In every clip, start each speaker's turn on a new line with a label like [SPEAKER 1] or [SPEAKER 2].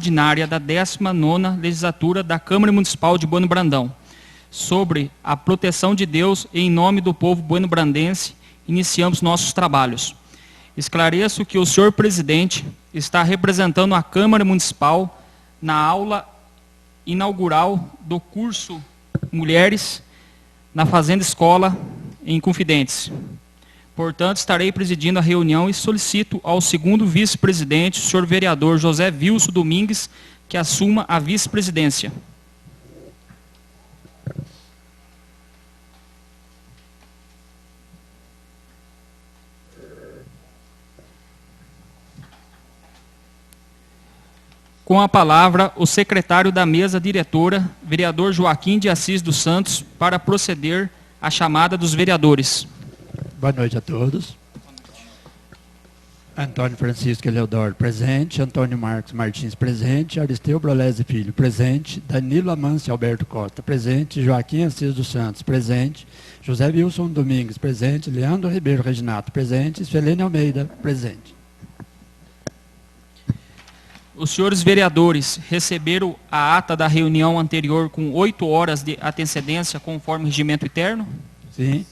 [SPEAKER 1] ordinária da 19ª legislatura da Câmara Municipal de Bueno Brandão, sobre a proteção de Deus e em nome do povo bueno-brandense, iniciamos nossos trabalhos. Esclareço que o senhor presidente está representando a Câmara Municipal na aula inaugural do curso Mulheres na Fazenda Escola em Confidentes. Portanto, estarei presidindo a reunião e solicito ao segundo vice-presidente, o senhor vereador José Wilson Domingues, que assuma a vice-presidência. Com a palavra, o secretário da mesa diretora, vereador Joaquim de Assis dos Santos, para proceder à chamada dos vereadores.
[SPEAKER 2] Boa noite a todos. Antônio Francisco Eleodoro, presente. Antônio Marcos Martins, presente. Aristeu Brolese Filho, presente. Danilo Amâncio Alberto Costa, presente. Joaquim Assis dos Santos, presente. José Wilson Domingues, presente. Leandro Ribeiro Reginato, presente. Suelene Almeida, presente.
[SPEAKER 1] Os senhores vereadores receberam a ata da reunião anterior com 8 horas de antecedência, conforme o regimento interno?
[SPEAKER 2] Sim.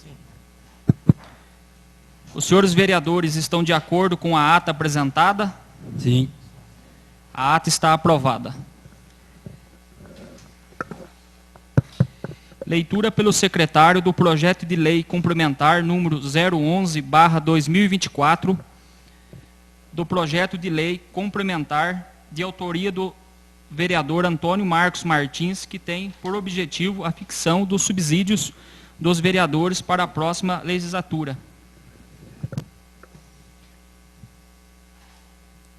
[SPEAKER 1] Os senhores vereadores estão de acordo com a ata apresentada?
[SPEAKER 2] Sim.
[SPEAKER 1] A ata está aprovada. Leitura pelo secretário do projeto de lei complementar número 011/2024, do projeto de lei complementar de autoria do vereador Antônio Marcos Martins, que tem por objetivo a fixação dos subsídios dos vereadores para a próxima legislatura.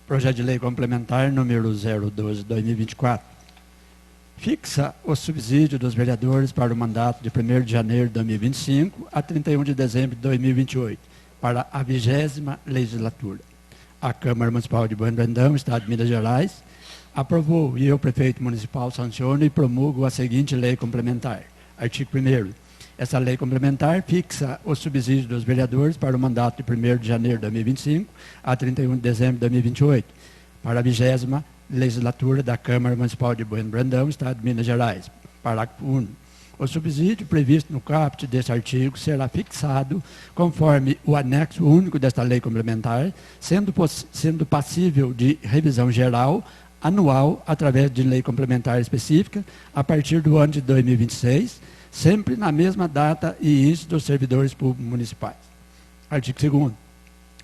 [SPEAKER 2] Projeto de lei complementar número 012/2024. Fixa o subsídio dos vereadores para o mandato de 1º de janeiro de 2025 a 31 de dezembro de 2028, para a 20ª legislatura. A Câmara Municipal de Bueno Brandão, Estado de Minas Gerais, aprovou e eu, prefeito municipal, sanciono e promulgo a seguinte lei complementar. Artigo 1º. Essa lei complementar fixa o subsídio dos vereadores para o mandato de 1º de janeiro de 2025 a 31 de dezembro de 2028, para a 20ª legislatura da Câmara Municipal de Bueno Brandão, Estado de Minas Gerais. Parágrafo 1º. O subsídio previsto no caput deste artigo será fixado conforme o anexo único desta lei complementar, sendo passível de revisão geral anual através de lei complementar específica a partir do ano de 2026, sempre na mesma data e índice dos servidores públicos municipais. Artigo 2º.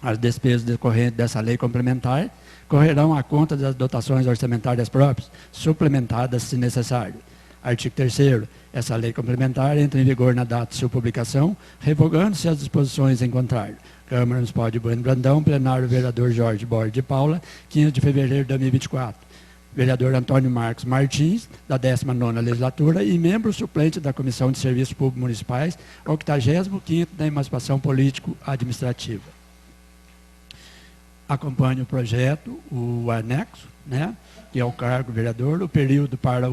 [SPEAKER 2] As despesas decorrentes dessa lei complementar correrão à conta das dotações orçamentárias próprias, suplementadas se necessário. Artigo 3º. Essa lei complementar entra em vigor na data de sua publicação, revogando-se as disposições em contrário. Câmara Municipal de Bueno Brandão, plenário vereador Jorge Borges de Paula, 15 de fevereiro de 2024. Vereador Antônio Marcos Martins, da 19ª legislatura e membro suplente da Comissão de Serviços Públicos Municipais, 85º da Emancipação Político-Administrativa. Acompanha o projeto, o anexo, que é o cargo vereador, o período para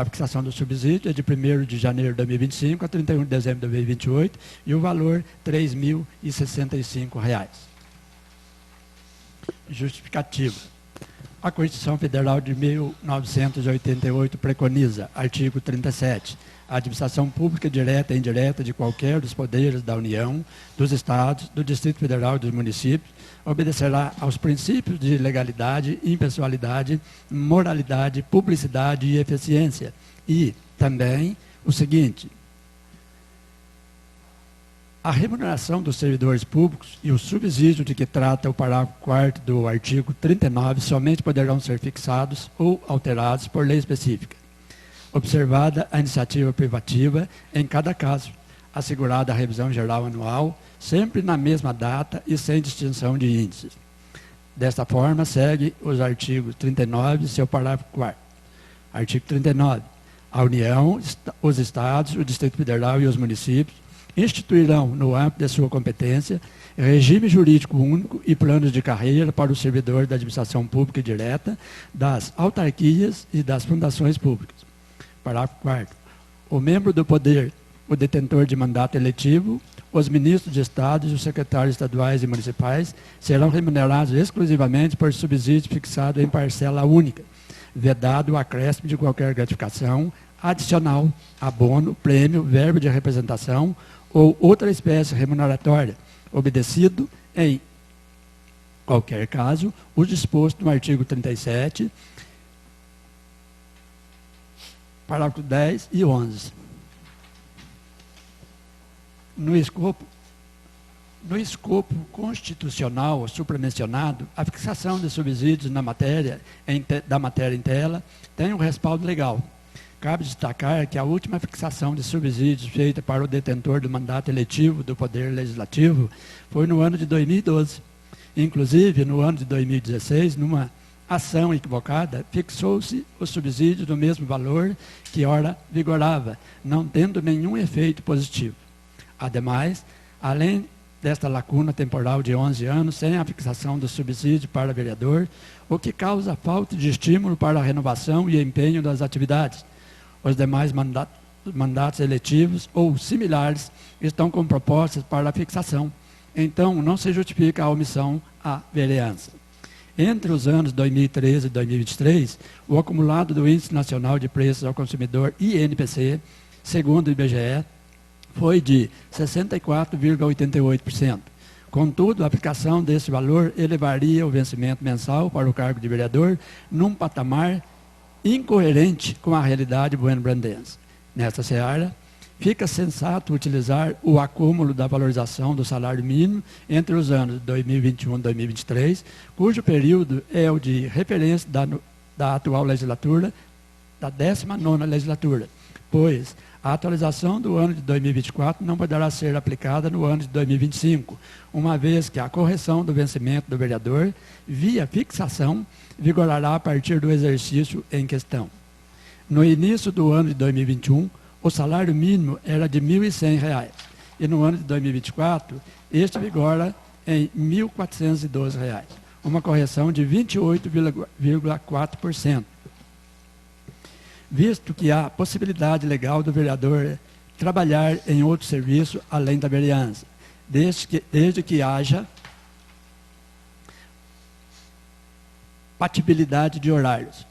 [SPEAKER 2] a fixação do subsídio é de 1º de janeiro de 2025 a 31 de dezembro de 2028 e o valor R$ 3.065. Justificativa. A Constituição Federal de 1988 preconiza, artigo 37, a administração pública direta e indireta de qualquer dos poderes da União, dos Estados, do Distrito Federal e dos municípios, obedecerá aos princípios de legalidade, impessoalidade, moralidade, publicidade e eficiência. E também o seguinte: a remuneração dos servidores públicos e o subsídio de que trata o parágrafo 4º do artigo 39 somente poderão ser fixados ou alterados por lei específica, observada a iniciativa privativa em cada caso, assegurada a revisão geral anual, sempre na mesma data e sem distinção de índices. Desta forma, segue os artigos 39 e seu parágrafo 4º. Artigo 39. A União, os Estados, o Distrito Federal e os municípios instituirão, no âmbito de sua competência, regime jurídico único e planos de carreira para os servidores da administração pública direta, das autarquias e das fundações públicas. Parágrafo 4º. O membro do poder, o detentor de mandato eletivo, os ministros de Estado e os secretários estaduais e municipais serão remunerados exclusivamente por subsídio fixado em parcela única, vedado o acréscimo de qualquer gratificação adicional, abono, prêmio, verbo de representação ou outra espécie remuneratória, obedecido, em qualquer caso, o disposto no artigo 37, parágrafo 10 e 11. No escopo constitucional supramencionado, a fixação de subsídios da matéria em tela tem um respaldo legal. Cabe destacar que a última fixação de subsídios feita para o detentor do mandato eletivo do Poder Legislativo foi no ano de 2012. Inclusive, no ano de 2016, numa ação equivocada, fixou-se o subsídio do mesmo valor que ora vigorava, não tendo nenhum efeito positivo. Ademais, além desta lacuna temporal de 11 anos, sem a fixação do subsídio para vereador, o que causa falta de estímulo para a renovação e empenho das atividades. Os demais mandatos eletivos ou similares estão com propostas para a fixação. Então, não se justifica a omissão à vereança. Entre os anos 2013 e 2023, o acumulado do Índice Nacional de Preços ao Consumidor, INPC, segundo o IBGE, foi de 64,88%. Contudo, a aplicação desse valor elevaria o vencimento mensal para o cargo de vereador num patamar incoerente com a realidade buenobrandense. Nesta seara, fica sensato utilizar o acúmulo da valorização do salário mínimo entre os anos 2021 e 2023, cujo período é o de referência da atual legislatura, da 19ª legislatura, pois a atualização do ano de 2024 não poderá ser aplicada no ano de 2025, uma vez que a correção do vencimento do vereador, via fixação, vigorará a partir do exercício em questão. No início do ano de 2021, o salário mínimo era de R$ 1.100, e no ano de 2024, este vigora em R$ 1.412, uma correção de 28,4%. Visto que há possibilidade legal do vereador trabalhar em outro serviço além da vereança, desde que haja compatibilidade de horários.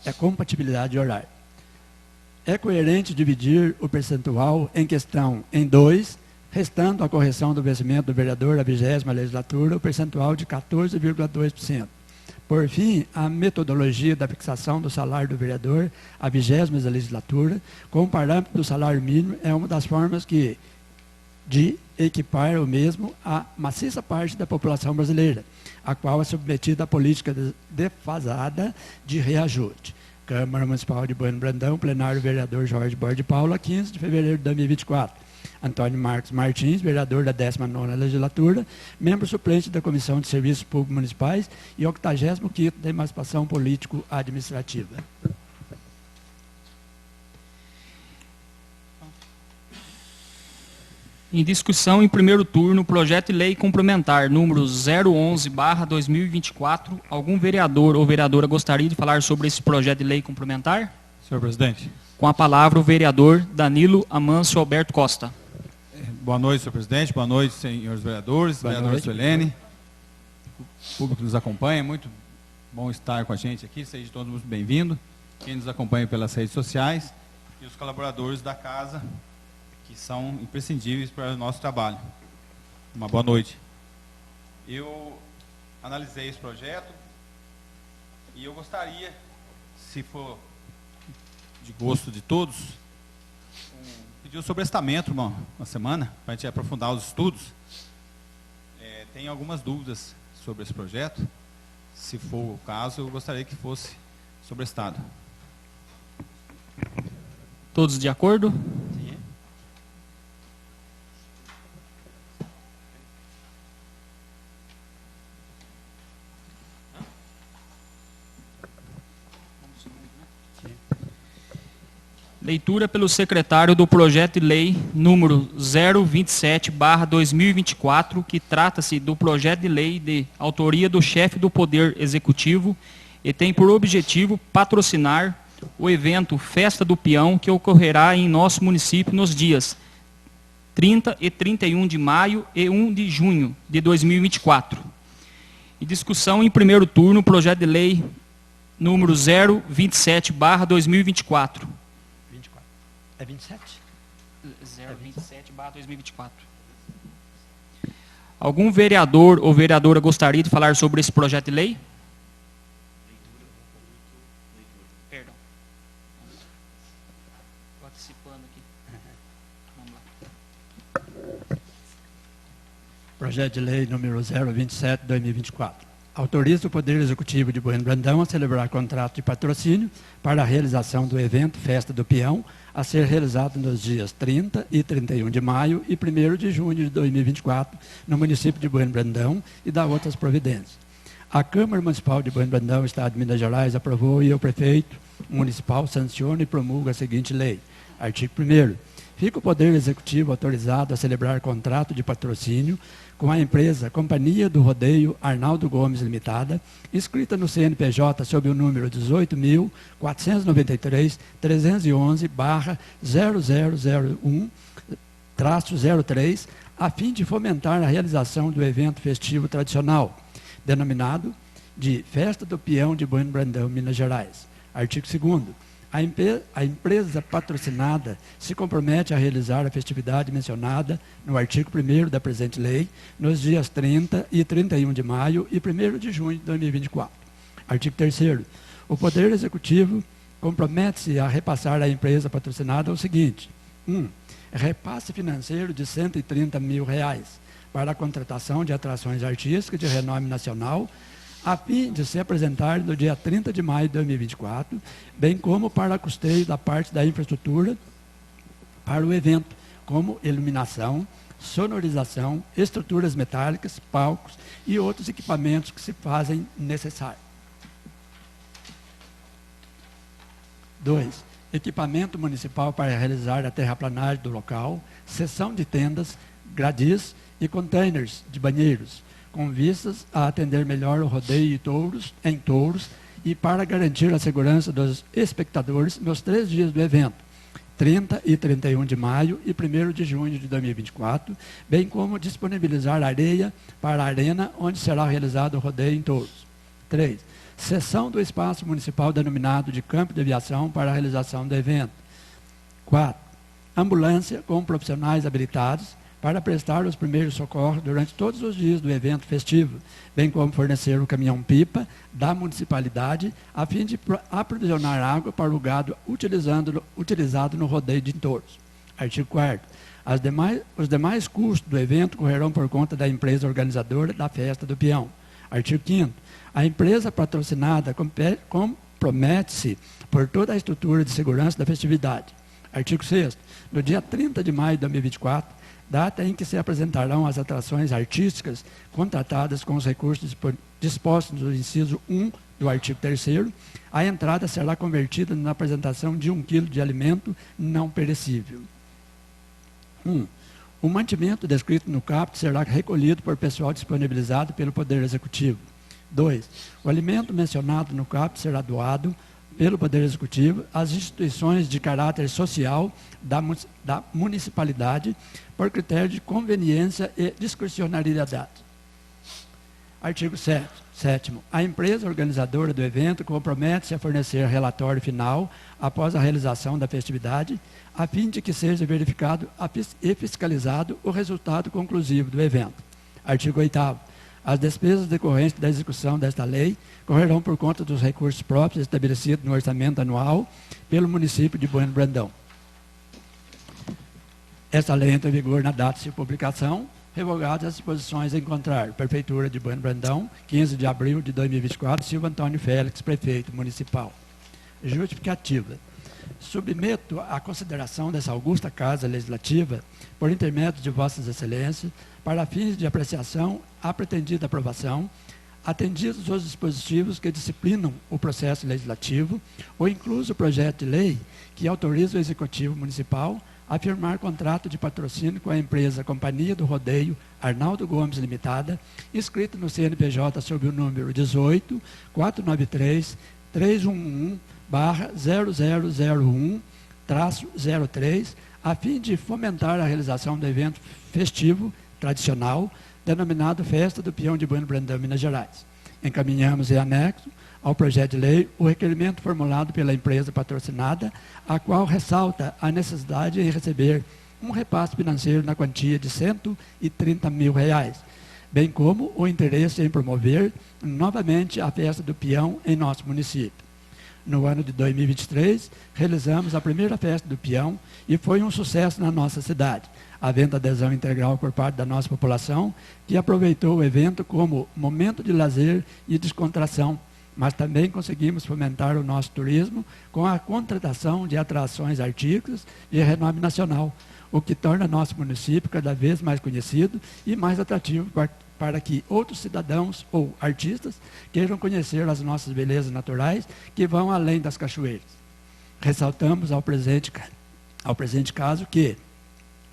[SPEAKER 2] É coerente dividir o percentual em questão em 2, restando a correção do vencimento do vereador à 20ª legislatura, o percentual de 14,2%. Por fim, a metodologia da fixação do salário do vereador à 20ª legislatura, com o parâmetro do salário mínimo, é uma das formas de equipar o mesmo à maciça parte da população brasileira, a qual é submetida à política defasada de reajuste. Câmara Municipal de Bueno Brandão, plenário vereador Jorge Borges de Paula, 15 de fevereiro de 2024. Antônio Marcos Martins, vereador da 19ª legislatura, membro suplente da Comissão de Serviços Públicos Municipais e 85º da Emancipação Político-Administrativa.
[SPEAKER 1] Em discussão em primeiro turno, projeto de lei complementar número 011/2024. Algum vereador ou vereadora gostaria de falar sobre esse projeto de lei complementar?
[SPEAKER 3] Senhor presidente.
[SPEAKER 1] Com a palavra o vereador Danilo Amâncio Alberto Costa.
[SPEAKER 3] Boa noite, senhor presidente. Boa noite, senhores vereadores, vereadora Suelene. O público que nos acompanha, é muito bom estar com a gente aqui. Seja todos muito bem-vindos. Quem nos acompanha pelas redes sociais e os colaboradores da casa, que são imprescindíveis para o nosso trabalho. Uma boa noite. Eu analisei esse projeto e eu gostaria, se for de gosto de todos, pedir o sobrestamento uma semana, para a gente aprofundar os estudos. Tenho algumas dúvidas sobre esse projeto. Se for o caso, eu gostaria que fosse sobrestado.
[SPEAKER 1] Todos de acordo?
[SPEAKER 3] Sim.
[SPEAKER 1] Leitura pelo secretário do projeto de lei número 027/2024, que trata-se do projeto de lei de autoria do chefe do Poder Executivo e tem por objetivo patrocinar o evento Festa do Peão, que ocorrerá em nosso município nos dias 30 e 31 de maio e 1 de junho de 2024. E discussão em primeiro turno, projeto de lei número 027/2024.
[SPEAKER 2] 24. É 27?
[SPEAKER 1] 027/2024. Algum vereador ou vereadora gostaria de falar sobre esse projeto de lei? Perdão. Participando aqui. Vamos lá.
[SPEAKER 2] Projeto de lei número 027/2024. Autoriza o Poder Executivo de Bueno Brandão a celebrar contrato de patrocínio para a realização do evento Festa do Peão, a ser realizado nos dias 30 e 31 de maio e 1º de junho de 2024, no município de Bueno Brandão, e da outras providências. A Câmara Municipal de Bueno Brandão, Estado de Minas Gerais, aprovou e o prefeito municipal sanciona e promulga a seguinte lei. Artigo 1º. Fica o Poder Executivo autorizado a celebrar contrato de patrocínio com a empresa Companhia do Rodeio Arnaldo Gomes Limitada, inscrita no CNPJ sob o número 18.493.311/0001-03, a fim de fomentar a realização do evento festivo tradicional, denominado de Festa do Peão de Bueno Brandão, Minas Gerais. Artigo 2º. A empresa patrocinada se compromete a realizar a festividade mencionada no artigo 1º da presente lei, nos dias 30 e 31 de maio e 1º de junho de 2024. Artigo 3º. O Poder Executivo compromete-se a repassar à empresa patrocinada o seguinte: 1. Repasse financeiro de R$ 130 mil para a contratação de atrações artísticas de renome nacional, a fim de se apresentar no dia 30 de maio de 2024, bem como para custeio da parte da infraestrutura para o evento, como iluminação, sonorização, estruturas metálicas, palcos e outros equipamentos que se fazem necessários. 2. Equipamento municipal para realizar a terraplanagem do local, seção de tendas, gradis e containers de banheiros, com vistas a atender melhor o rodeio em touros e para garantir a segurança dos espectadores nos 3 dias do evento, 30 e 31 de maio e 1º de junho de 2024, bem como disponibilizar areia para a arena onde será realizado o rodeio em touros. 3. Cessão do espaço municipal denominado de campo de aviação para a realização do evento. 4. Ambulância com profissionais habilitados para prestar os primeiros socorros durante todos os dias do evento festivo, bem como fornecer o caminhão-pipa da municipalidade, a fim de aprovisionar água para o gado utilizado no rodeio de touros. Artigo 4º. Os demais custos do evento correrão por conta da empresa organizadora da Festa do Peão. Artigo 5º. A empresa patrocinada compromete-se por toda a estrutura de segurança da festividade. Artigo 6º. No dia 30 de maio de 2024, data em que se apresentarão as atrações artísticas contratadas com os recursos dispostos no inciso 1 do artigo 3º, a entrada será convertida na apresentação de 1 quilo de alimento não perecível. 1. O mantimento descrito no caput será recolhido por pessoal disponibilizado pelo Poder Executivo. 2. O alimento mencionado no caput será doado pelo Poder Executivo às instituições de caráter social da municipalidade por critério de conveniência e discricionariedade. Artigo 7º. A empresa organizadora do evento compromete-se a fornecer relatório final após a realização da festividade, a fim de que seja verificado e fiscalizado o resultado conclusivo do evento. Artigo 8º. As despesas decorrentes da execução desta lei correrão por conta dos recursos próprios estabelecidos no orçamento anual pelo município de Bueno Brandão. Esta lei entra em vigor na data de publicação, revogadas as disposições em contrário. Prefeitura de Bueno Brandão, 15 de abril de 2024, Silva Antônio Félix, prefeito municipal. Justificativa. Submeto à consideração dessa augusta Casa Legislativa, por intermédio de Vossas Excelências, para fins de apreciação, a pretendida aprovação, atendidos os dispositivos que disciplinam o processo legislativo, ou incluso o projeto de lei que autoriza o Executivo Municipal a firmar contrato de patrocínio com a empresa Companhia do Rodeio Arnaldo Gomes Limitada, inscrita no CNPJ sob o número 18.493.311/0001-03, a fim de fomentar a realização do evento festivo tradicional, denominado Festa do Peão de Bueno Brandão, Minas Gerais. Encaminhamos em anexo ao projeto de lei o requerimento formulado pela empresa patrocinada, a qual ressalta a necessidade de receber um repasse financeiro na quantia de R$130 mil, bem como o interesse em promover novamente a Festa do Peão em nosso município. No ano de 2023, realizamos a primeira Festa do Peão e foi um sucesso na nossa cidade, havendo adesão integral por parte da nossa população, que aproveitou o evento como momento de lazer e descontração, mas também conseguimos fomentar o nosso turismo com a contratação de atrações artísticas de renome nacional, o que torna nosso município cada vez mais conhecido e mais atrativo para que outros cidadãos ou artistas queiram conhecer as nossas belezas naturais que vão além das cachoeiras. Ressaltamos ao presente caso que,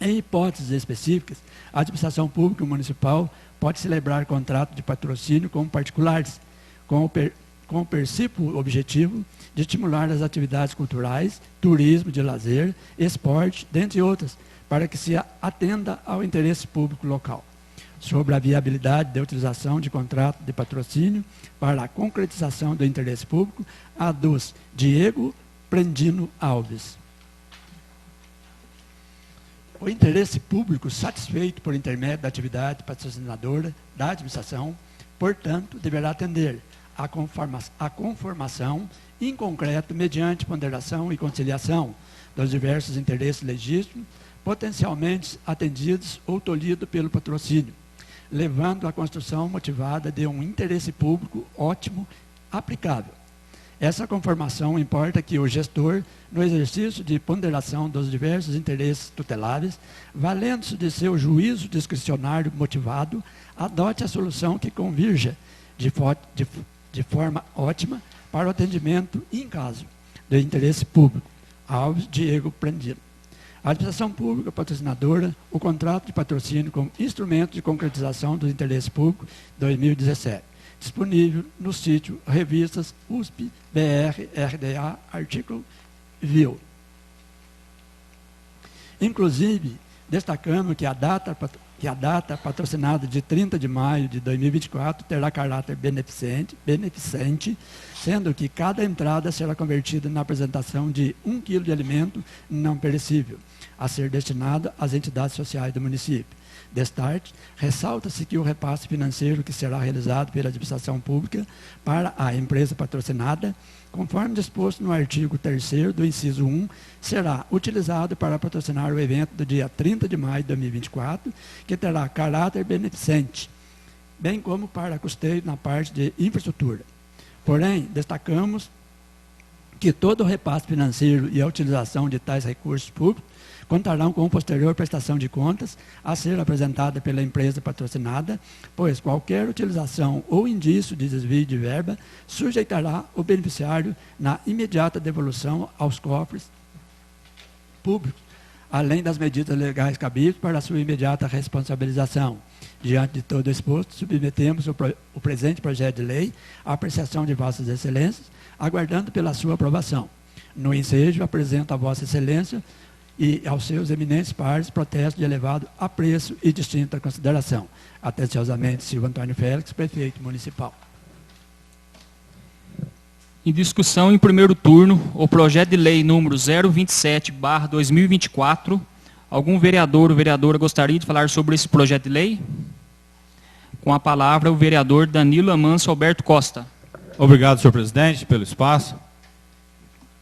[SPEAKER 2] em hipóteses específicas, a administração pública municipal pode celebrar contrato de patrocínio com particulares, com o principal objetivo de estimular as atividades culturais, turismo de lazer, esporte, dentre outras, para que se atenda ao interesse público local. Sobre a viabilidade da utilização de contrato de patrocínio para a concretização do interesse público, a dos Diego Prendino Alves. O interesse público satisfeito por intermédio da atividade patrocinadora da administração, portanto, deverá atender à conformação em concreto mediante ponderação e conciliação dos diversos interesses legítimos potencialmente atendidos ou tolhidos pelo patrocínio, levando à construção motivada de um interesse público ótimo, aplicável. Essa conformação importa que o gestor, no exercício de ponderação dos diversos interesses tuteláveis, valendo-se de seu juízo discricionário motivado, adote a solução que convirja de forma ótima para o atendimento, em caso de interesse público. Alves Diego Prendino. A administração pública patrocinadora, o contrato de patrocínio como instrumento de concretização do interesse público 2017. Disponível no sítio Revistas USP, BR, RDA, artigo VIL. Inclusive, destacamos que a data patrocinada de 30 de maio de 2024 terá caráter beneficente, sendo que cada entrada será convertida na apresentação de 1 quilo de alimento não perecível, a ser destinado às entidades sociais do município. Destarte, ressalta-se que o repasse financeiro que será realizado pela administração pública para a empresa patrocinada, conforme disposto no artigo 3º do inciso 1, será utilizado para patrocinar o evento do dia 30 de maio de 2024, que terá caráter beneficente, bem como para custeio na parte de infraestrutura. Porém, destacamos que todo o repasse financeiro e a utilização de tais recursos públicos contarão com posterior prestação de contas a ser apresentada pela empresa patrocinada, pois qualquer utilização ou indício de desvio de verba sujeitará o beneficiário na imediata devolução aos cofres públicos, além das medidas legais cabíveis para a sua imediata responsabilização. Diante de todo o exposto, submetemos o presente projeto de lei à apreciação de Vossas Excelências, aguardando pela sua aprovação. No ensejo, apresento a Vossa Excelência e aos seus eminentes pares protesto de elevado apreço e distinta consideração. Atenciosamente, Silvio Antônio Félix, prefeito municipal.
[SPEAKER 1] Em discussão em primeiro turno, o projeto de lei número 027/2024. Algum vereador ou vereadora gostaria de falar sobre esse projeto de lei? Com a palavra, o vereador Danilo Amâncio Alberto Costa.
[SPEAKER 3] Obrigado, senhor presidente, pelo espaço.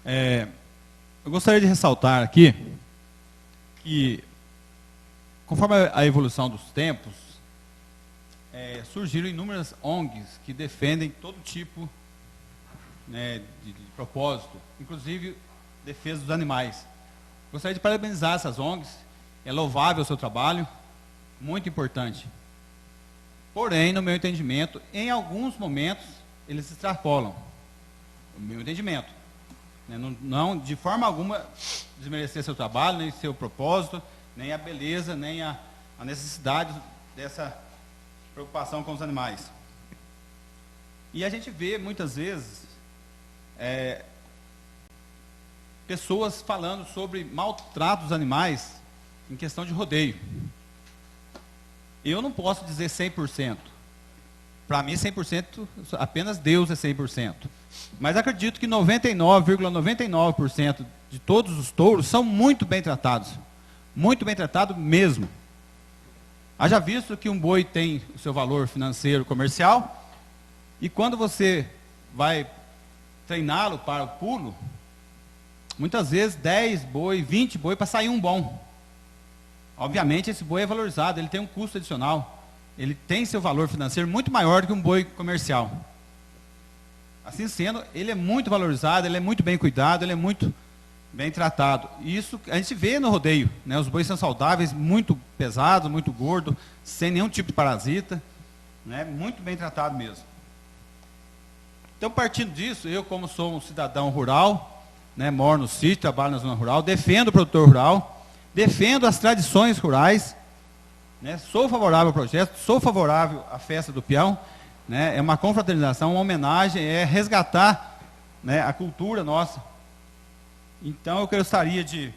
[SPEAKER 3] Eu gostaria de ressaltar aqui que, conforme a evolução dos tempos, surgiram inúmeras ONGs que defendem todo tipo de propósito, inclusive defesa dos animais. Gostaria de parabenizar essas ONGs, é louvável o seu trabalho, muito importante. Porém, no meu entendimento, em alguns momentos, eles se extrapolam, no meu entendimento. Não, de forma alguma, desmerecer seu trabalho, nem seu propósito, nem a beleza, nem a necessidade dessa preocupação com os animais. E a gente vê, muitas vezes, pessoas falando sobre maltrato dos animais em questão de rodeio. Eu não posso dizer 100%. Para mim, 100%, apenas Deus é 100%. Mas acredito que 99,99% de todos os touros são muito bem tratados. Muito bem tratados mesmo. Haja visto que um boi tem o seu valor financeiro comercial, e quando você vai treiná-lo para o pulo, muitas vezes 10 boi, 20 boi para sair um bom. Obviamente esse boi é valorizado, ele tem um custo adicional. Ele tem seu valor financeiro muito maior do que um boi comercial. Assim sendo, ele é muito valorizado, ele é muito bem cuidado, ele é muito bem tratado. E isso a gente vê no rodeio, né? Os bois são saudáveis, muito pesados, muito gordos, sem nenhum tipo de parasita, né? Muito bem tratado mesmo. Então, partindo disso, eu como sou um cidadão rural, né, moro no sítio, trabalho na zona rural, defendo o produtor rural, defendo as tradições rurais, né, sou favorável ao projeto, sou favorável à festa do peão, né, é uma confraternização, uma homenagem, é resgatar, né, a cultura nossa. Então eu gostaria de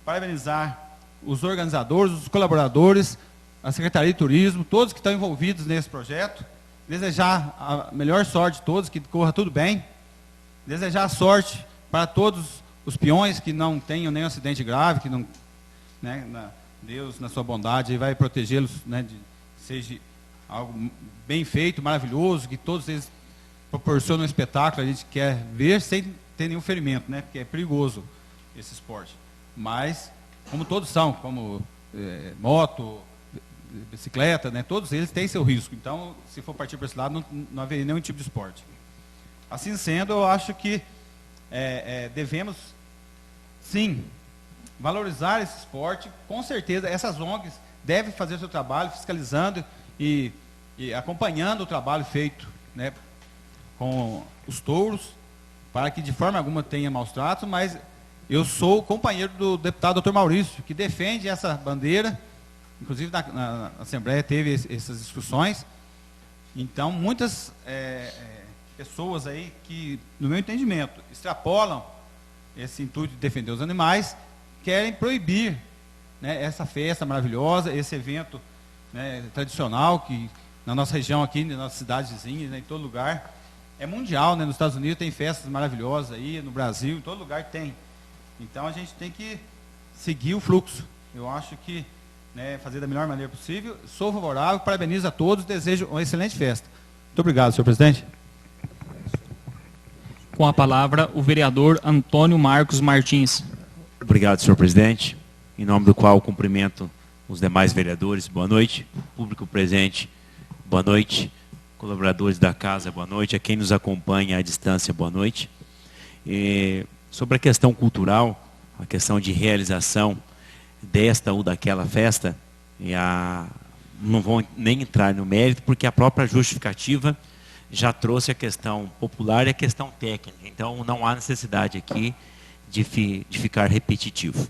[SPEAKER 3] parabenizar os organizadores, os colaboradores, a Secretaria de Turismo, todos que estão envolvidos nesse projeto, desejar a melhor sorte de todos, que corra tudo bem, desejar sorte para todos os peões que não tenham nenhum acidente grave, que não, né, Deus, na sua bondade, vai protegê-los, né, de seja algo bem feito, maravilhoso, que todos eles proporcionam um espetáculo, a gente quer ver sem ter nenhum ferimento, né, porque é perigoso esse esporte. Mas, como todos são, como moto, bicicleta, né, todos eles têm seu risco. Então, se for partir para esse lado, não haveria nenhum tipo de esporte. Assim sendo, eu acho que devemos, sim, valorizar esse esporte. Com certeza, essas ONGs devem fazer o seu trabalho, fiscalizando e acompanhando o trabalho feito, né, com os touros, para que de forma alguma tenha maus tratos, mas eu sou companheiro do deputado Dr. Maurício, que defende essa bandeira, inclusive na Assembleia teve essas discussões. Então, muitas pessoas aí que, no meu entendimento, extrapolam esse intuito de defender os animais, querem proibir, né, essa festa maravilhosa, esse evento, né, tradicional, que na nossa região aqui, nas nossas cidades vizinhas, né, em todo lugar, é mundial, né, nos Estados Unidos tem festas maravilhosas aí, no Brasil, em todo lugar tem. Então a gente tem que seguir o fluxo. Eu acho que, né, fazer da melhor maneira possível. Sou favorável, parabenizo a todos, desejo uma excelente festa. Muito obrigado, senhor presidente.
[SPEAKER 1] Com a palavra, o vereador Antônio Marcos Martins.
[SPEAKER 4] Obrigado, senhor presidente. Em nome do qual cumprimento os demais vereadores, boa noite. Público presente, boa noite. Colaboradores da casa, boa noite. A quem nos acompanha à distância, boa noite. Sobre a questão cultural, a questão de realização desta ou daquela festa, não vou nem entrar no mérito, porque a própria justificativa já trouxe a questão popular e a questão técnica. Então, não há necessidade aqui de ficar repetitivo.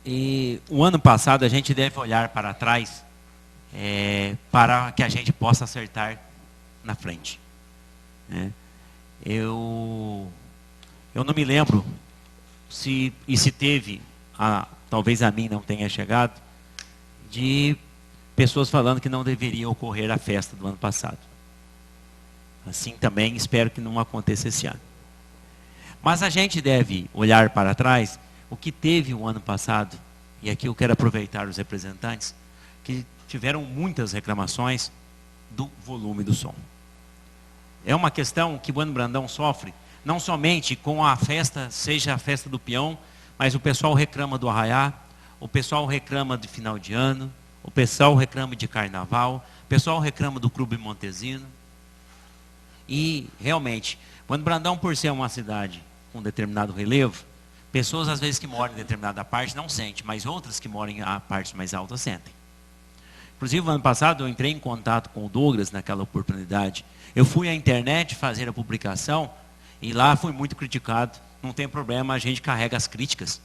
[SPEAKER 4] E o ano passado a gente deve olhar para trás para que a gente possa acertar na frente. Eu não me lembro se teve, talvez a mim não tenha chegado, de pessoas falando que não deveria ocorrer a festa do ano passado. Assim também espero que não aconteça esse ano. Mas a gente deve olhar para trás o que teve o ano passado, e aqui eu quero aproveitar os representantes, que tiveram muitas reclamações do volume do som. É uma questão que o Bueno Brandão sofre, não somente com a festa, seja a festa do peão, mas o pessoal reclama do arraiá, o pessoal reclama de final de ano, o pessoal reclama de carnaval, o pessoal reclama do Clube Montesino. E, realmente, Bueno Brandão, por ser uma cidade com determinado relevo, pessoas às vezes que moram em determinada parte não sentem, mas outras que moram em partes mais altas sentem. Inclusive, no ano passado, eu entrei em contato com o Douglas naquela oportunidade. Eu fui à internet fazer a publicação e lá fui muito criticado. Não tem problema, a gente carrega as críticas,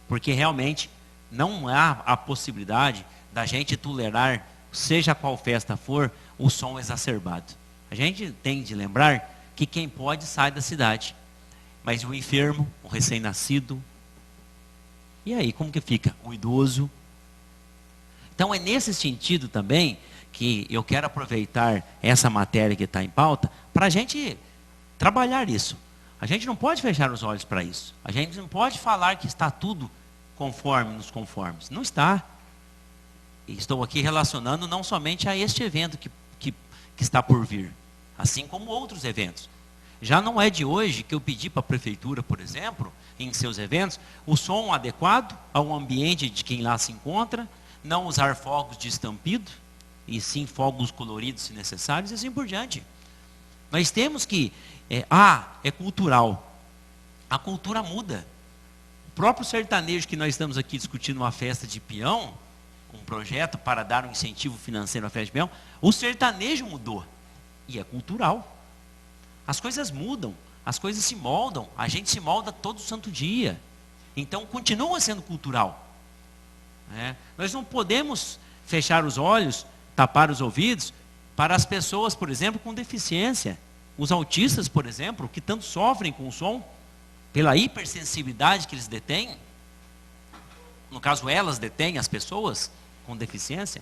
[SPEAKER 4] porque realmente não há a possibilidade da gente tolerar, seja qual festa for, o som exacerbado. A gente tem de lembrar que quem pode sai da cidade. Mas o enfermo, o recém-nascido, e aí, como que fica? O idoso. Então é nesse sentido também que eu quero aproveitar essa matéria que está em pauta para a gente trabalhar isso. A gente não pode fechar os olhos para isso. A gente não pode falar que está tudo conforme nos conformes. Não está. E estou aqui relacionando não somente a este evento que está por vir, assim como outros eventos. Já não é de hoje que eu pedi para a prefeitura, por exemplo, em seus eventos, o som adequado ao ambiente de quem lá se encontra, não usar fogos de estampido, e sim fogos coloridos se necessários, e assim por diante. Nós temos que, é cultural. A cultura muda. O próprio sertanejo que nós estamos aqui discutindo uma festa de peão, um projeto para dar um incentivo financeiro à festa de peão, o sertanejo mudou. E é cultural. As coisas mudam, as coisas se moldam, a gente se molda todo santo dia. Então continua sendo cultural. Nós não podemos fechar os olhos, tapar os ouvidos para as pessoas, por exemplo, com deficiência. Os autistas, por exemplo, que tanto sofrem com o som, pela hipersensibilidade que eles detêm. No caso, elas detêm as pessoas com deficiência.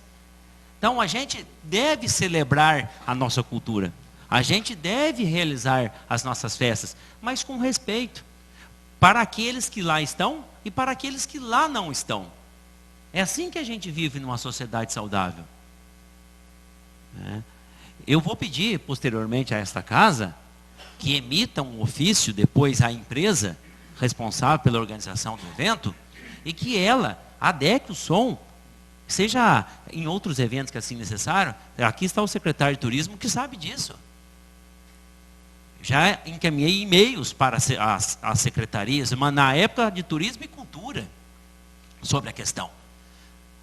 [SPEAKER 4] Então a gente deve celebrar a nossa cultura. A gente deve realizar as nossas festas, mas com respeito para aqueles que lá estão e para aqueles que lá não estão. É assim que a gente vive numa sociedade saudável. Eu vou pedir posteriormente a esta casa que emita um ofício depois à empresa responsável pela organização do evento e que ela adeque o som, seja em outros eventos que assim necessário. Aqui está o secretário de turismo que sabe disso. Já encaminhei e-mails para as secretarias, mas na época de turismo e cultura, sobre a questão.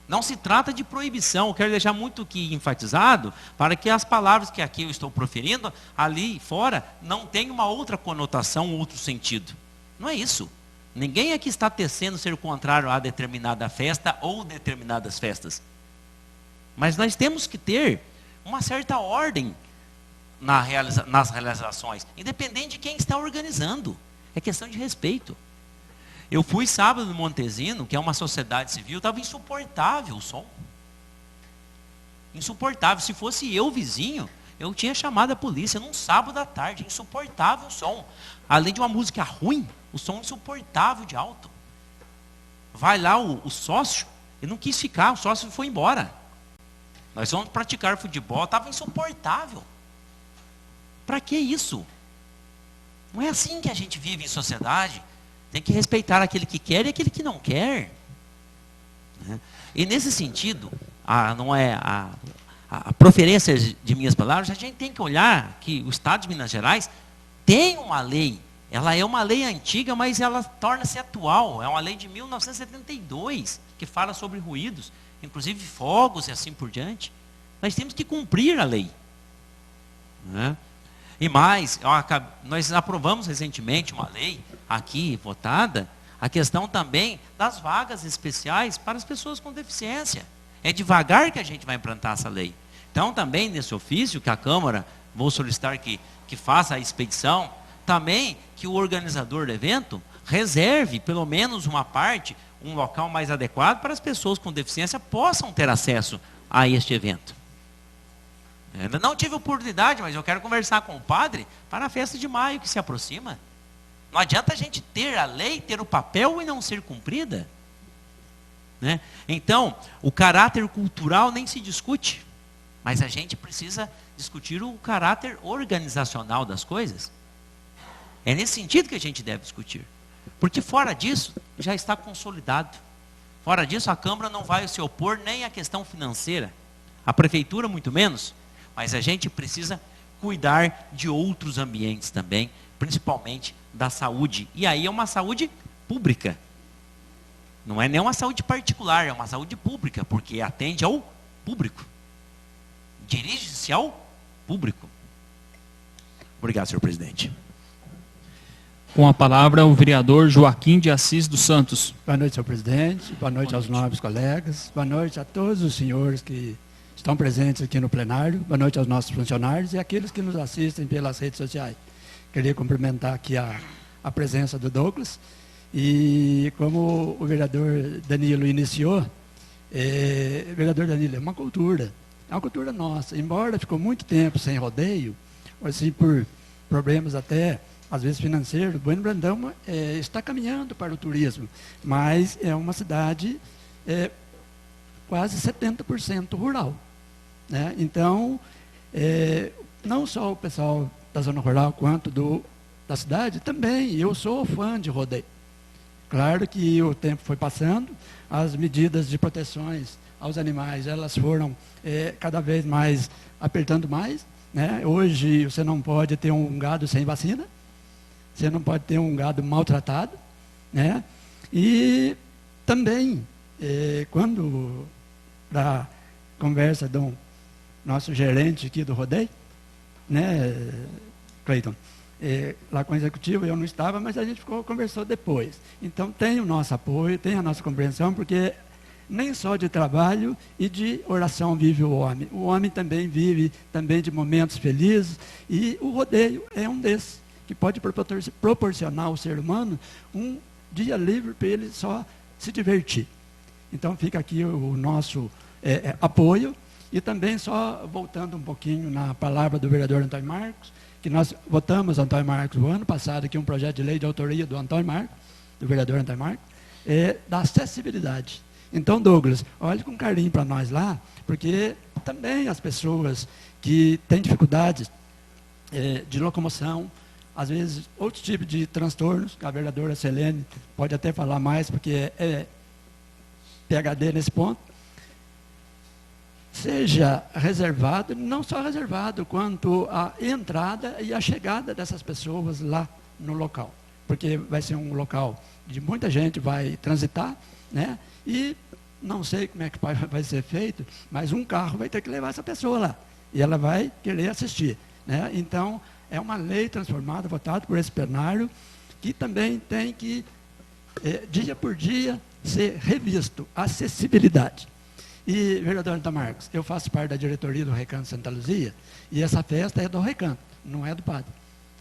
[SPEAKER 4] Não se trata de proibição, eu quero deixar muito aqui enfatizado, para que as palavras que aqui eu estou proferindo, ali fora, não tenham uma outra conotação, outro sentido. Não é isso. Ninguém aqui está tecendo ser contrário a determinada festa ou determinadas festas. Mas nós temos que ter uma certa ordem nas realizações, independente de quem está organizando. É questão de respeito. Eu fui sábado no Montesino, que é uma sociedade civil, estava insuportável o som. Insuportável. Se fosse eu, vizinho, eu tinha chamado a polícia num sábado à tarde. Insuportável o som. Além de uma música ruim, o som insuportável de alto. Vai lá o sócio, ele não quis ficar, o sócio foi embora. Nós vamos praticar futebol, estava insuportável. Para que isso? Não é assim que a gente vive em sociedade. Tem que respeitar aquele que quer e aquele que não quer. E nesse sentido, não é a proferência de minhas palavras, a gente tem que olhar que o Estado de Minas Gerais tem uma lei. Ela é uma lei antiga, mas ela torna-se atual. É uma lei de 1972, que fala sobre ruídos, inclusive fogos e assim por diante. Nós temos que cumprir a lei. E mais, nós aprovamos recentemente uma lei aqui votada, a questão também das vagas especiais para as pessoas com deficiência. É devagar que a gente vai implantar essa lei. Então também nesse ofício que a Câmara, vou solicitar que faça a expedição, também que o organizador do evento reserve pelo menos uma parte, um local mais adequado para as pessoas com deficiência possam ter acesso a este evento. Ainda não tive oportunidade, mas eu quero conversar com o padre para a festa de maio que se aproxima. Não adianta a gente ter a lei, ter o papel e não ser cumprida. Então, o caráter cultural nem se discute, mas a gente precisa discutir o caráter organizacional das coisas. É nesse sentido que a gente deve discutir. Porque fora disso, já está consolidado. Fora disso, a Câmara não vai se opor nem à questão financeira. A Prefeitura, muito menos. Mas a gente precisa cuidar de outros ambientes também, principalmente da saúde. E aí é uma saúde pública. Não é nem uma saúde particular, é uma saúde pública, porque atende ao público. Dirige-se ao público. Obrigado, senhor presidente.
[SPEAKER 1] Com a palavra, o vereador Joaquim de Assis dos Santos.
[SPEAKER 2] Boa noite, senhor presidente. Boa noite aos nobres colegas. Boa noite a todos os senhores que estão presentes aqui no plenário. Boa noite aos nossos funcionários e aqueles que nos assistem pelas redes sociais. Queria cumprimentar aqui a a presença do Douglas. E como o vereador Danilo iniciou, vereador Danilo, é uma cultura nossa. Embora ficou muito tempo sem rodeio, assim, por problemas até, às vezes, financeiros, Bueno Brandão está caminhando para o turismo, mas é uma cidade quase 70% rural, né? Então, não só o pessoal da zona rural, quanto da cidade, também, eu sou fã de rodeio. Claro que o tempo foi passando, as medidas de proteções aos animais, elas foram cada vez mais apertando mais, né? Hoje você não pode ter um gado sem vacina, você não pode ter um gado maltratado, né? E também, quando da conversa do nosso gerente aqui do rodeio, né, Cleiton, lá com o executivo, eu não estava, mas a gente conversou depois. Então tem o nosso apoio, tem a nossa compreensão, porque nem só de trabalho e de oração vive o homem. O homem também vive também de momentos felizes, e o rodeio é um desses, que pode proporcionar ao ser humano um dia livre para ele só se divertir. Então fica aqui o nosso apoio, e também só voltando um pouquinho na palavra do vereador Antônio Marcos, que nós votamos, Antônio Marcos, o ano passado, aqui um projeto de lei de autoria do Antônio Marcos, do vereador Antônio Marcos, da acessibilidade. Então, Douglas, olhe com carinho para nós lá, porque também as pessoas que têm dificuldades de locomoção, às vezes outros tipos de transtornos, que a vereadora Selene pode até falar mais, porque é PhD nesse ponto, seja reservado, não só reservado, quanto a entrada e a chegada dessas pessoas lá no local. Porque vai ser um local de muita gente vai transitar, né? E não sei como é que vai ser feito, mas um carro vai ter que levar essa pessoa lá. E ela vai querer assistir, né? Então, é uma lei transformada, votada por esse plenário, que também tem que, dia por dia, ser revisto. Acessibilidade. E, vereador Antônio Marcos, eu faço parte da diretoria do Recanto Santa Luzia, e essa festa é do Recanto, não é do padre.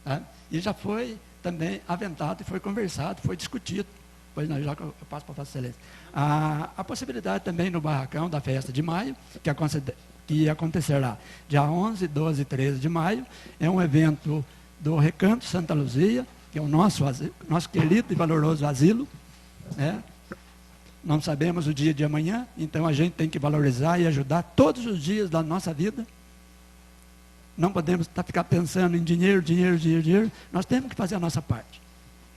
[SPEAKER 2] Tá? E já foi também aventado, foi conversado, foi discutido. Pois não, já que eu passo para a Vossa Excelência. A possibilidade também no barracão da festa de maio, que acontecerá dia 11, 12 e 13 de maio, é um evento do Recanto Santa Luzia, que é o nosso querido e valoroso asilo, né? Não sabemos o dia de amanhã, então a gente tem que valorizar e ajudar todos os dias da nossa vida. Não podemos ficar pensando em dinheiro, dinheiro, dinheiro, dinheiro. Nós temos que fazer a nossa parte.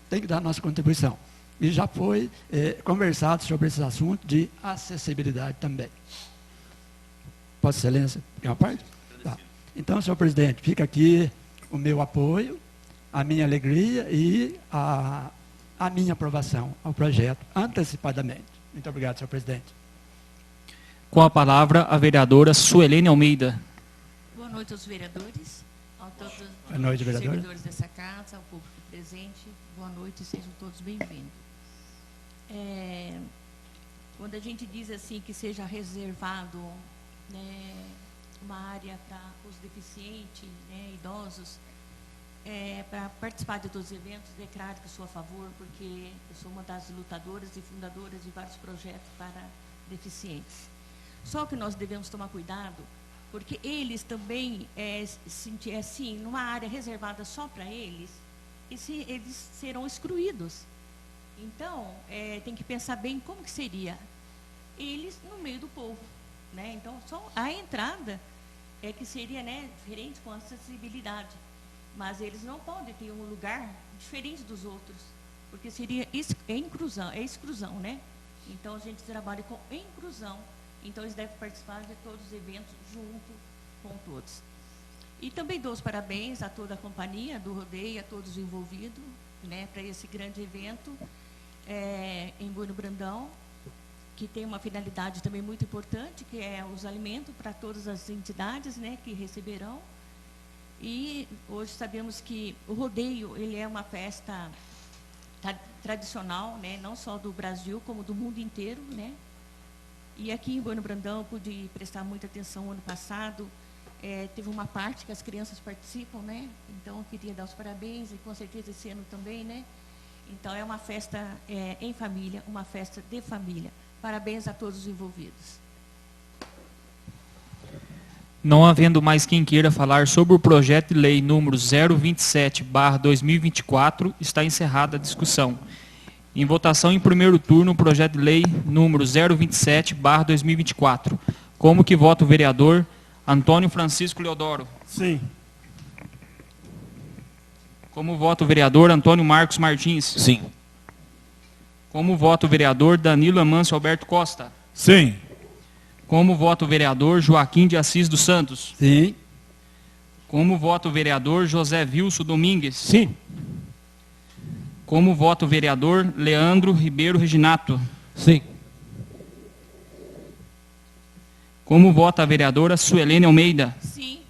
[SPEAKER 2] Tem que dar a nossa contribuição. E já foi conversado sobre esse assunto de acessibilidade também. Vossa Excelência, quer uma parte? Tá. Então, senhor presidente, fica aqui o meu apoio, a minha alegria e a minha aprovação ao projeto antecipadamente. Muito obrigado, senhor presidente.
[SPEAKER 1] Com a palavra, a vereadora Suelene Almeida.
[SPEAKER 5] Boa noite aos vereadores, a todos
[SPEAKER 2] os
[SPEAKER 5] servidores dessa casa, ao público presente. Boa noite, sejam todos bem-vindos. Quando a gente diz assim que seja reservado, né, uma área para os deficientes, né, idosos, para participar de todos os eventos, declaro que sou a favor, porque eu sou uma das lutadoras e fundadoras de vários projetos para deficientes. Só que nós devemos tomar cuidado, porque eles também, assim, numa área reservada só para eles, eles serão excluídos. Então, tem que pensar bem como que seria eles no meio do povo, né? Então, só a entrada que seria, né, diferente com acessibilidade. Mas eles não podem ter um lugar diferente dos outros, porque seria exclusão, né? Então, a gente trabalha com inclusão. Então, eles devem participar de todos os eventos junto com todos. E também dou os parabéns a toda a companhia do rodeio, a todos os envolvidos, né, para esse grande evento em Bueno Brandão, que tem uma finalidade também muito importante, que é os alimentos para todas as entidades, né, que receberão. E hoje sabemos que o rodeio, ele é uma festa tradicional, né, não só do Brasil, como do mundo inteiro, né? E aqui em Bueno Brandão, pude prestar muita atenção ano passado, teve uma parte que as crianças participam, né? Então, eu queria dar os parabéns, e com certeza esse ano também, né? Então, é uma festa em família, uma festa de família. Parabéns a todos os envolvidos.
[SPEAKER 1] Não havendo mais quem queira falar sobre o projeto de lei número 027/2024, está encerrada a discussão. Em votação em primeiro turno, o projeto de lei número 027/2024. Como que vota o vereador Antônio Francisco Leodoro?
[SPEAKER 6] Sim.
[SPEAKER 1] Como vota o vereador Antônio Marcos Martins?
[SPEAKER 4] Sim.
[SPEAKER 1] Como vota o vereador Danilo Amâncio Alberto Costa?
[SPEAKER 6] Sim.
[SPEAKER 1] Como vota o vereador Joaquim de Assis dos Santos?
[SPEAKER 2] Sim.
[SPEAKER 1] Como vota o vereador José Vilso Domingues?
[SPEAKER 6] Sim.
[SPEAKER 1] Como vota o vereador Leandro Ribeiro Reginato?
[SPEAKER 6] Sim.
[SPEAKER 1] Como vota a vereadora Suelene Almeida?
[SPEAKER 5] Sim.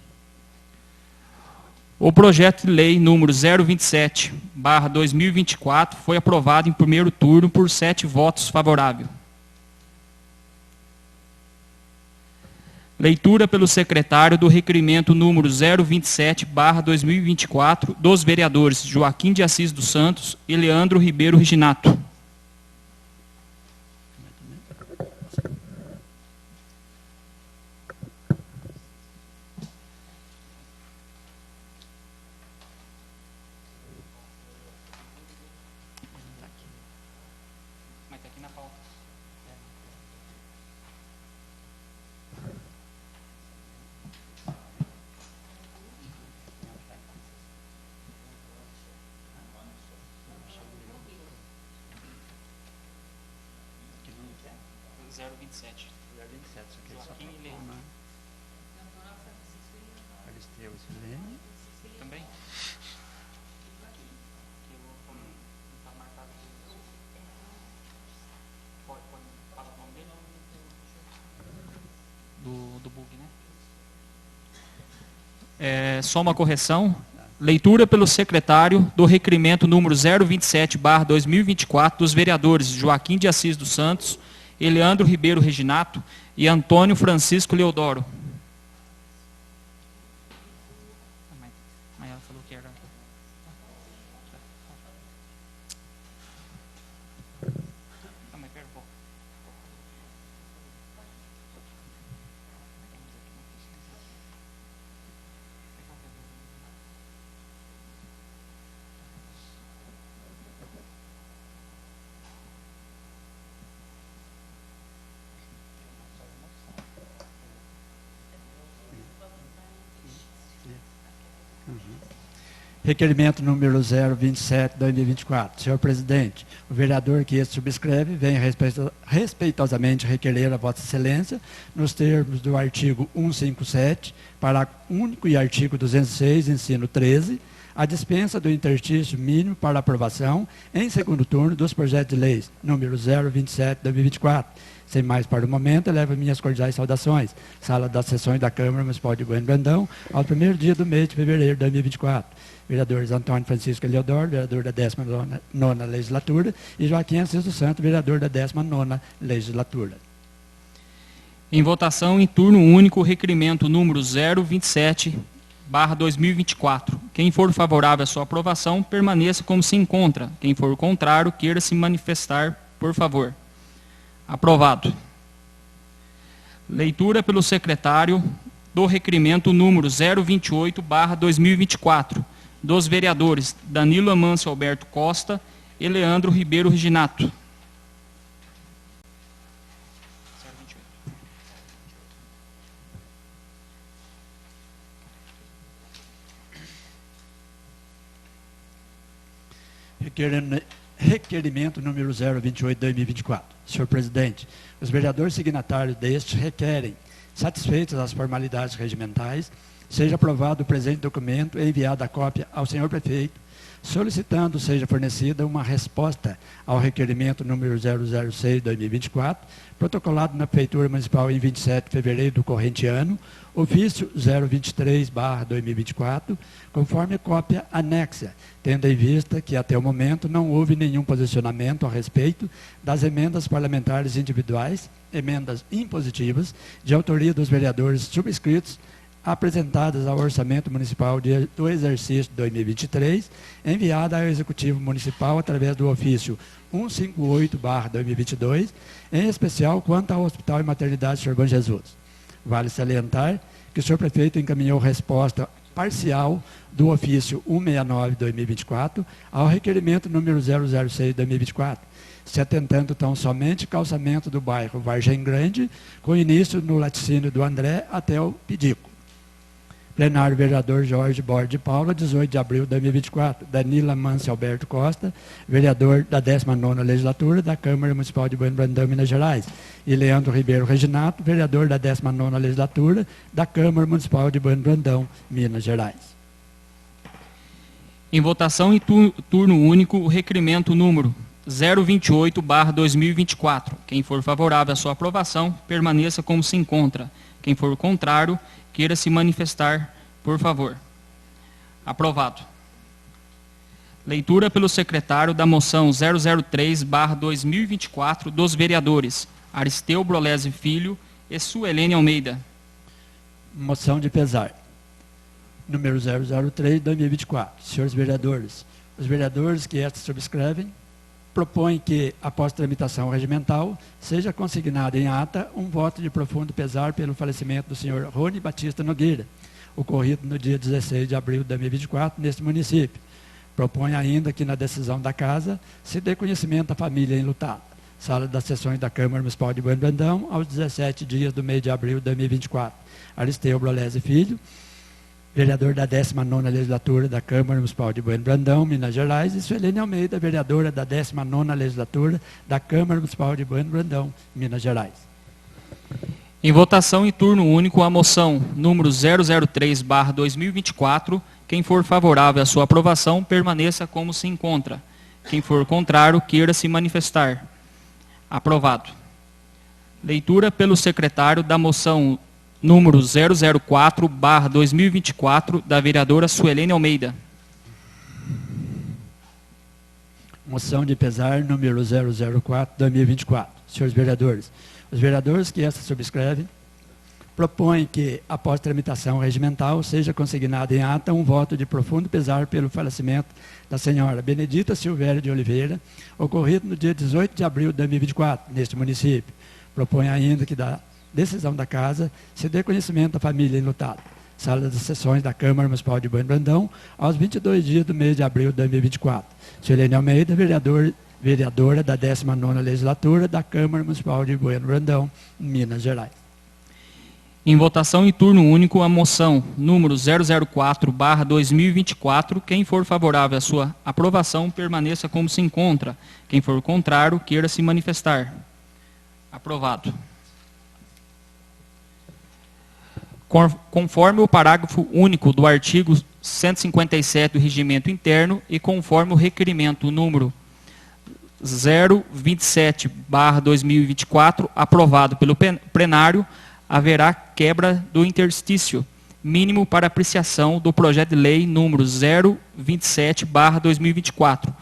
[SPEAKER 1] O projeto de lei número 027/2024 foi aprovado em primeiro turno por 7 votos favoráveis. Leitura pelo secretário do requerimento número 027/2024 dos vereadores Joaquim de Assis dos Santos e Leandro Ribeiro Reginato. Também? Do bug, né? Só uma correção. Leitura pelo secretário do requerimento número 027/2024 dos vereadores Joaquim de Assis dos Santos, Eleandro Ribeiro Reginato e Antônio Francisco Leodoro. Mas ela falou que era... Não, mas pera um pouco.
[SPEAKER 2] Requerimento número 027/2024. Senhor presidente, o vereador que este subscreve vem respeitosamente requerer a Vossa Excelência, nos termos do artigo 157, parágrafo único e artigo 206, ensino 13, a dispensa do interstício mínimo para aprovação em segundo turno dos projetos de leis número 027/2024. Sem mais para o momento, elevo minhas cordiais saudações. Sala das Sessões da Câmara Municipal de Bueno Brandão, ao primeiro dia do mês de fevereiro de 2024. Vereadores Antônio Francisco Leodoro, vereador da 19ª Legislatura, e Joaquim Assis dos Santos, vereador da 19ª Legislatura.
[SPEAKER 1] Em votação em turno único, o requerimento número 027/2024. Quem for favorável à sua aprovação, permaneça como se encontra. Quem for contrário, queira se manifestar, por favor. Aprovado. Leitura pelo secretário do requerimento número 028/2024 dos vereadores Danilo Amâncio Alberto Costa e Leandro Ribeiro Reginato.
[SPEAKER 2] Requerimento número 028/2024. Senhor presidente, os vereadores signatários deste requerem, satisfeitas as formalidades regimentais, seja aprovado o presente documento e enviada a cópia ao senhor prefeito, solicitando seja fornecida uma resposta ao requerimento número 006/2024, protocolado na Prefeitura Municipal em 27 de fevereiro do corrente ano, ofício 023/2024, conforme cópia anexa, tendo em vista que até o momento não houve nenhum posicionamento a respeito das emendas parlamentares individuais, emendas impositivas, de autoria dos vereadores subscritos apresentadas ao Orçamento Municipal do exercício 2023, enviada ao Executivo Municipal através do ofício 158/2022, em especial quanto ao Hospital e Maternidade Sr. Bom Jesus. Vale salientar que o senhor prefeito encaminhou resposta parcial do ofício 169/2024 ao requerimento número 006/2024, se atentando tão somente calçamento do bairro Vargem Grande, com início no laticínio do André até o Pidico. Plenário vereador Jorge Borges de Paula, 18 de abril de 2024. Danila Mance Alberto Costa, vereador da 19ª Legislatura da Câmara Municipal de Bueno Brandão, Minas Gerais. E Leandro Ribeiro Reginato, vereador da 19ª Legislatura da Câmara Municipal de Bueno Brandão, Minas Gerais.
[SPEAKER 1] Em votação em turno único, o requerimento número 028/2024. Quem for favorável à sua aprovação, permaneça como se encontra. Quem for contrário, queira se manifestar, por favor. Aprovado. Leitura pelo secretário da moção 003/2024 dos vereadores Aristeu Brolese Filho e Suelene Almeida.
[SPEAKER 2] Moção de pesar. Número 003/2024. Senhores vereadores, os vereadores que esta subscrevem propõem que, após tramitação regimental, seja consignado em ata um voto de profundo pesar pelo falecimento do senhor Rony Batista Nogueira, ocorrido no dia 16 de abril de 2024, neste município. Propõe ainda que, na decisão da Casa, se dê conhecimento à família enlutada. Sala das Sessões da Câmara Municipal de Bueno Brandão, aos 17 dias do mês de abril de 2024. Aristeu Brolese Filho, vereador da 19ª Legislatura da Câmara Municipal de Bueno Brandão, Minas Gerais, e Suelene Almeida, vereadora da 19ª Legislatura da Câmara Municipal de Bueno Brandão, Minas Gerais.
[SPEAKER 1] Em votação em turno único, a moção número 003/2024. Quem for favorável à sua aprovação, permaneça como se encontra. Quem for contrário, queira se manifestar. Aprovado. Leitura pelo secretário da moção número 004/2024, da vereadora Suelene Almeida.
[SPEAKER 2] Moção de pesar número 004/2024. Senhores vereadores, os vereadores que esta subscrevem propõem que, após tramitação regimental, seja consignado em ata um voto de profundo pesar pelo falecimento da senhora Benedita Silvério de Oliveira, ocorrido no dia 18 de abril de 2024, neste município. Propõe ainda que, da decisão da Casa, se dê conhecimento à família enlutada. Sala das Sessões da Câmara Municipal de Bueno Brandão, aos 22 dias do mês de abril de 2024. Suelene Almeida, vereadora da 19ª Legislatura da Câmara Municipal de Bueno Brandão, Minas Gerais.
[SPEAKER 1] Em votação em turno único, a moção número 004/2024. Quem for favorável à sua aprovação, permaneça como se encontra. Quem for contrário, queira se manifestar. Aprovado. Conforme o parágrafo único do artigo 157 do Regimento Interno e conforme o requerimento número 027/2024, aprovado pelo plenário, haverá quebra do interstício mínimo para apreciação do projeto de lei número 027/2024.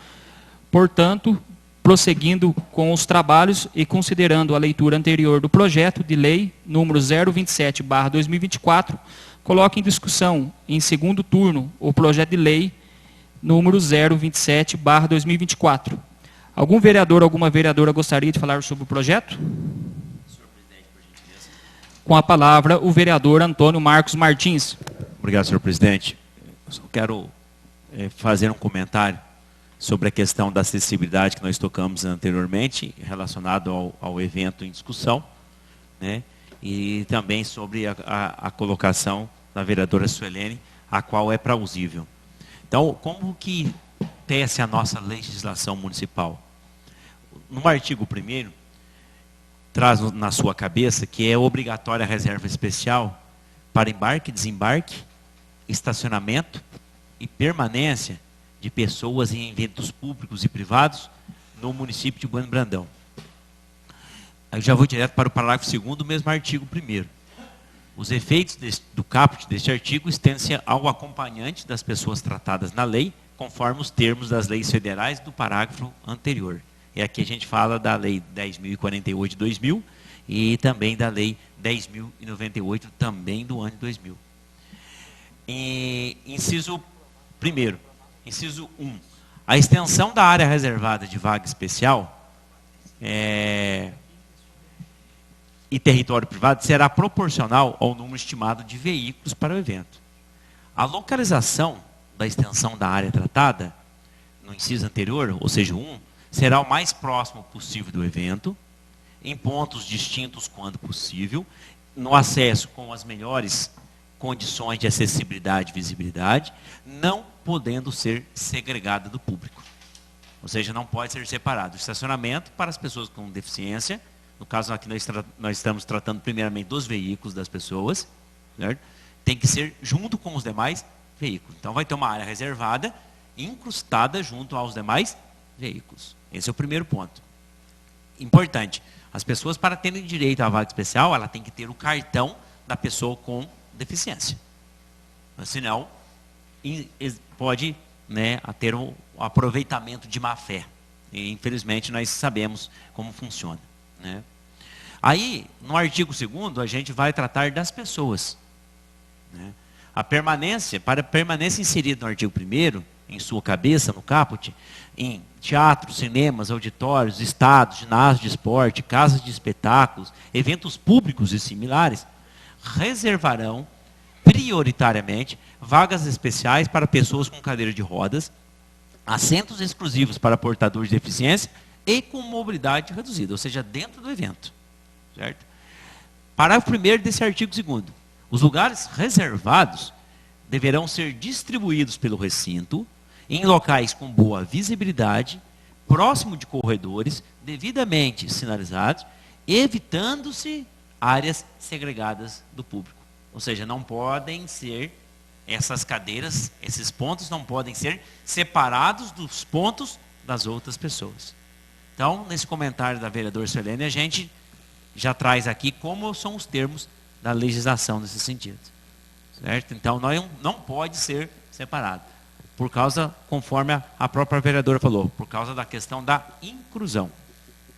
[SPEAKER 1] Portanto, prosseguindo com os trabalhos e considerando a leitura anterior do projeto de lei número 027/2024, coloco em discussão, em segundo turno, o projeto de lei número 027/2024. Algum vereador ou alguma vereadora gostaria de falar sobre o projeto? Senhor presidente, por gentileza. Com a palavra, o vereador Antônio Marcos Martins.
[SPEAKER 4] Obrigado, senhor presidente. Eu só quero fazer um comentário sobre a questão da acessibilidade que nós tocamos anteriormente, relacionado ao evento em discussão, né? E também sobre a colocação da vereadora Suelene, a qual é plausível. Então, como que tece a nossa legislação municipal? No artigo 1º, traz na sua cabeça que é obrigatória a reserva especial para embarque, desembarque, estacionamento e permanência de pessoas em eventos públicos e privados no município de Bueno Brandão. Eu já vou direto para o parágrafo 2º do mesmo artigo 1º. Os efeitos do caput deste artigo estendem-se ao acompanhante das pessoas tratadas na lei, conforme os termos das leis federais do parágrafo anterior. E aqui a gente fala da lei 10.048 de 2000 e também da lei 10.098 também do ano de 2000. Inciso 1º, inciso 1. A extensão da área reservada de vaga especial e território privado será proporcional ao número estimado de veículos para o evento. A localização da extensão da área tratada, no inciso anterior, ou seja, 1, será o mais próximo possível do evento, em pontos distintos quando possível, no acesso com as melhores condições de acessibilidade e visibilidade, não podendo ser segregada do público. Ou seja, não pode ser separado. O estacionamento para as pessoas com deficiência, no caso aqui nós estamos tratando primeiramente dos veículos das pessoas, certo? Tem que ser junto com os demais veículos. Então vai ter uma área reservada, incrustada junto aos demais veículos. Esse é o primeiro ponto. Importante, as pessoas para terem direito à vaga especial, ela tem que ter o cartão da pessoa com deficiência. Senão, pode, né, ter um aproveitamento de má fé. E, infelizmente, nós sabemos como funciona, né? Aí, no artigo 2º, a gente vai tratar das pessoas, né? Para a permanência inserida no artigo 1º, em sua cabeça, no caput, em teatros, cinemas, auditórios, estados, ginásios de esporte, casas de espetáculos, eventos públicos e similares, reservarão prioritariamente vagas especiais para pessoas com cadeira de rodas, assentos exclusivos para portadores de deficiência e com mobilidade reduzida, ou seja, dentro do evento. Certo? Parágrafo 1º desse artigo 2º. Os lugares reservados deverão ser distribuídos pelo recinto em locais com boa visibilidade, próximo de corredores, devidamente sinalizados, evitando-se áreas segregadas do público. Ou seja, não podem ser essas cadeiras, esses pontos não podem ser separados dos pontos das outras pessoas. Então, nesse comentário da vereadora Suelene, a gente já traz aqui como são os termos da legislação nesse sentido. Certo? Então, não pode ser separado. Por causa, conforme a própria vereadora falou, por causa da questão da inclusão.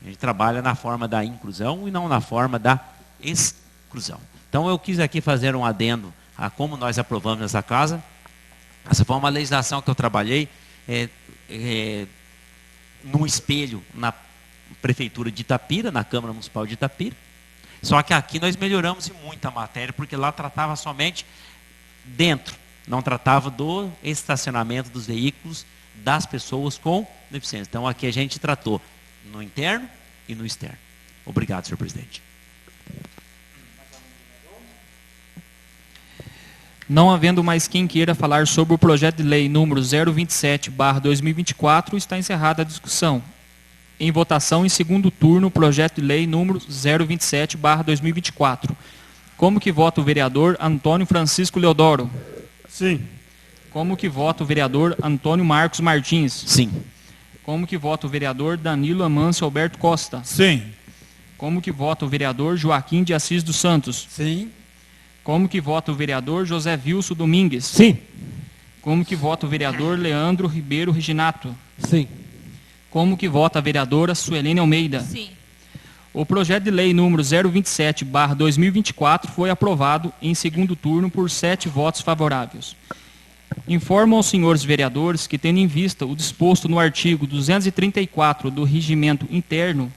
[SPEAKER 4] A gente trabalha na forma da inclusão e não na forma da exclusão. Então, eu quis aqui fazer um adendo a como nós aprovamos nessa casa. Essa foi uma legislação que eu trabalhei num espelho na Prefeitura de Itapira, na Câmara Municipal de Itapira. Só que aqui nós melhoramos muito a matéria, porque lá tratava somente dentro, não tratava do estacionamento dos veículos das pessoas com deficiência. Então aqui a gente tratou no interno e no externo. Obrigado, senhor presidente.
[SPEAKER 1] Não havendo mais quem queira falar sobre o projeto de lei número 027/2024, está encerrada a discussão. Em votação, em segundo turno, o projeto de lei número 027/2024. Como que vota o vereador Antônio Francisco Leodoro?
[SPEAKER 2] Sim.
[SPEAKER 1] Como que vota o vereador Antônio Marcos Martins?
[SPEAKER 4] Sim.
[SPEAKER 1] Como que vota o vereador Danilo Amâncio Alberto Costa?
[SPEAKER 3] Sim.
[SPEAKER 1] Como que vota o vereador Joaquim de Assis dos Santos?
[SPEAKER 2] Sim.
[SPEAKER 1] Como que vota o vereador José Vilso Domingues?
[SPEAKER 2] Sim.
[SPEAKER 1] Como que vota o vereador Leandro Ribeiro Reginato?
[SPEAKER 2] Sim.
[SPEAKER 1] Como que vota a vereadora Suelene Almeida?
[SPEAKER 5] Sim.
[SPEAKER 1] O projeto de lei número 027/2024 foi aprovado em segundo turno por 7 votos favoráveis. Informo aos senhores vereadores que, tendo em vista o disposto no artigo 234 do Regimento Interno,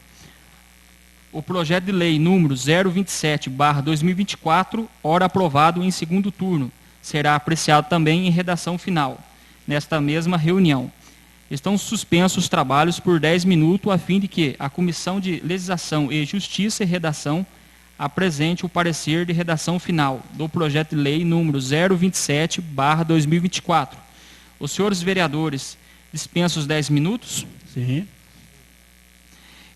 [SPEAKER 1] o projeto de lei número 027/2024, ora aprovado em segundo turno, será apreciado também em redação final, nesta mesma reunião. Estão suspensos os trabalhos por 10 minutos, a fim de que a Comissão de Legislação e Justiça e Redação apresente o parecer de redação final do projeto de lei número 027/2024. Os senhores vereadores dispensam os 10 minutos?
[SPEAKER 2] Sim.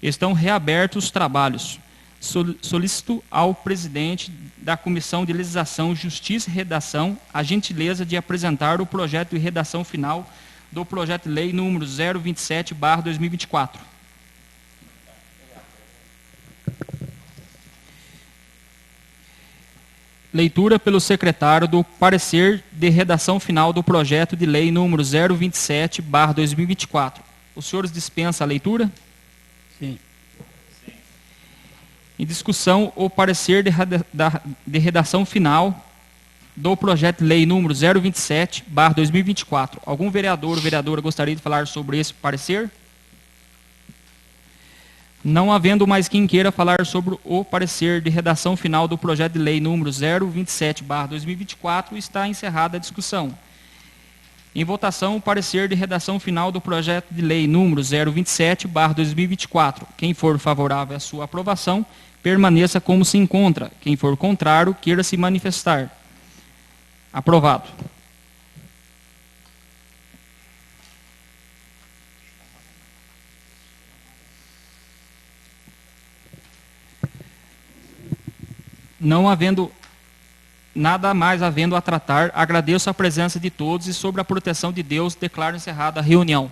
[SPEAKER 1] Estão reabertos os trabalhos. Solicito ao presidente da Comissão de Legislação, Justiça e Redação a gentileza de apresentar o projeto de redação final do projeto de lei número 027/2024. Leitura pelo secretário do parecer de redação final do projeto de lei número 027/2024. Os senhores dispensam a leitura?
[SPEAKER 2] Sim.
[SPEAKER 1] Em discussão, o parecer de redação final do projeto de lei número 027/2024. Algum vereador ou vereadora gostaria de falar sobre esse parecer? Não havendo mais quem queira falar sobre o parecer de redação final do projeto de lei número 027/2024, está encerrada a discussão. Em votação, o parecer de redação final do projeto de lei número 027/2024. Quem for favorável à sua aprovação, permaneça como se encontra. Quem for contrário, queira se manifestar. Aprovado. Não havendo nada mais havendo a tratar, agradeço a presença de todos e, sobre a proteção de Deus, declaro encerrada a reunião.